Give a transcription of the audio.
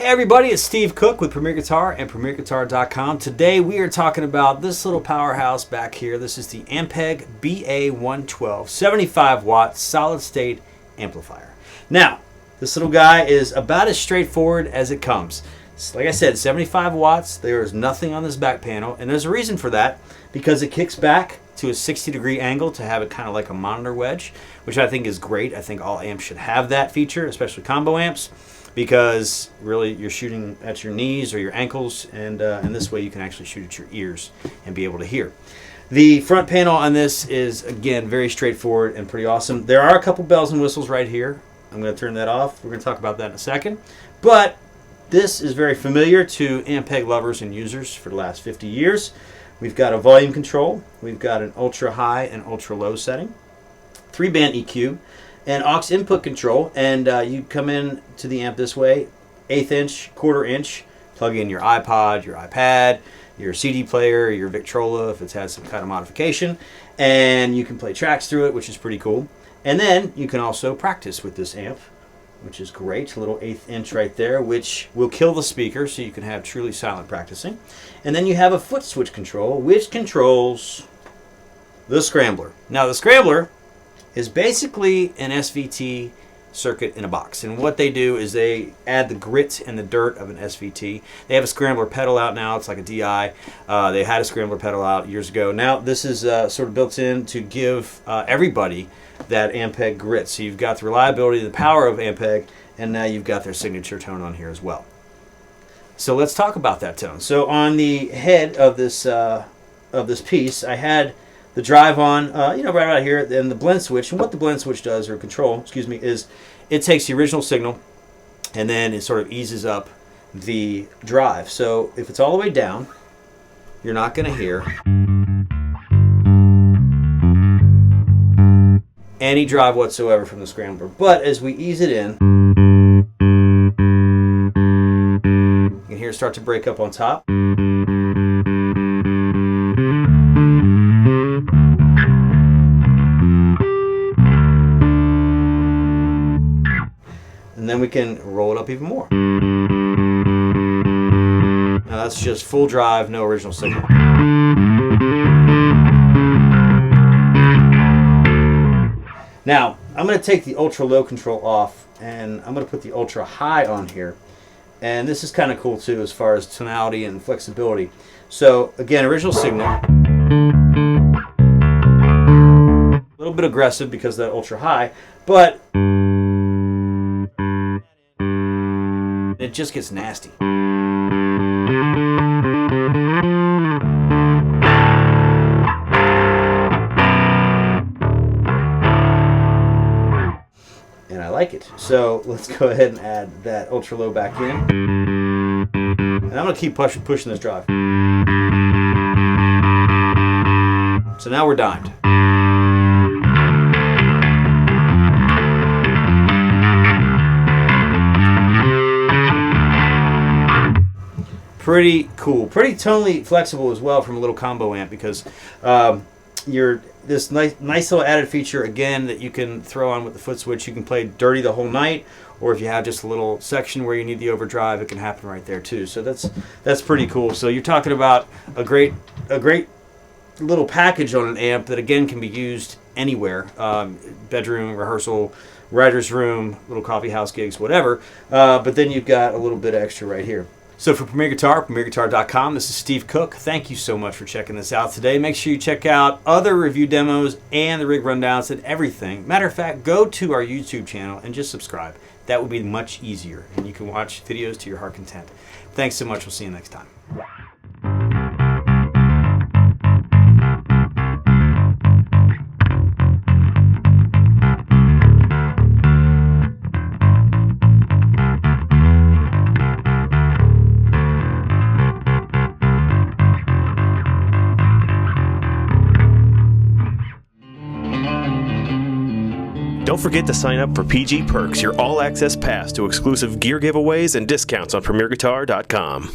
Hey everybody, it's Steve Cook with Premier Guitar and PremierGuitar.com. Today we are talking about this little powerhouse back here. This is the Ampeg BA-112 75 watt solid state amplifier. Now, this little guy is about as straightforward as it comes. Like I said, 75 watts, there is nothing on this back panel, and there's a reason for that, because it kicks back to a 60-degree angle to have it kind of like a monitor wedge, which I think is great. I think all amps should have that feature, especially combo amps, because really you're shooting at your knees or your ankles, and this way you can actually shoot at your ears and be able to hear. The front panel on this is, again, very straightforward and pretty awesome. There are a couple bells and whistles right here. I'm going to turn that off. We're going to talk about that in a second. But this is very familiar to Ampeg lovers and users for the last 50 years. We've got a volume control. We've got an ultra high and ultra low setting. 3-band EQ. And aux input control, and you come in to the amp this way, 1/8 inch, 1/4 inch, plug in your iPod, your iPad, your CD player, your Victrola if it's had some kind of modification, and you can play tracks through it, which is pretty cool. And then you can also practice with this amp, which is great, a little 1/8 inch right there, which will kill the speaker, so you can have truly silent practicing. And then you have a foot switch control, which controls the Scrambler. Now the Scrambler is basically an SVT circuit in a box, and what they do is they add the grit and the dirt of an SVT. They have a Scrambler pedal out now. It's like a DI. They had a Scrambler pedal out years ago. Now this is sort of built in to give everybody that Ampeg grit. So you've got the reliability, the power of Ampeg, and now you've got their signature tone on here as well. So let's talk about that tone. So on the head of this piece, I had the drive on, right out here, and the blend switch. And what the blend switch does, or control, excuse me, is it takes the original signal and then it sort of eases up the drive. So if it's all the way down, you're not going to hear any drive whatsoever from the Scrambler. But as we ease it in, you can hear it start to break up on top. And then we can roll it up even more. Now that's just full drive, no original signal. Now, I'm going to take the ultra low control off, and I'm going to put the ultra high on here. And this is kind of cool too as far as tonality and flexibility. So again, original signal. A little bit aggressive because of that ultra high, but it just gets nasty. And I like it. So let's go ahead and add that ultra low back in. And I'm going to keep pushing this drive. So now we're dimed. Pretty cool, pretty tonally flexible as well from a little combo amp, because this nice little added feature again that you can throw on with the foot switch. You can play dirty the whole night, or if you have just a little section where you need the overdrive, it can happen right there too. So that's pretty cool. So you're talking about a great little package on an amp that again can be used anywhere, bedroom, rehearsal, writer's room, little coffee house gigs, whatever. But then you've got a little bit extra right here. So for Premier Guitar, PremierGuitar.com, this is Steve Cook. Thank you so much for checking this out today. Make sure you check out other review demos and the rig rundowns and everything. Matter of fact, go to our YouTube channel and just subscribe. That would be much easier, and you can watch videos to your heart content. Thanks so much. We'll see you next time. Don't forget to sign up for PG Perks, your all-access pass to exclusive gear giveaways and discounts on PremierGuitar.com.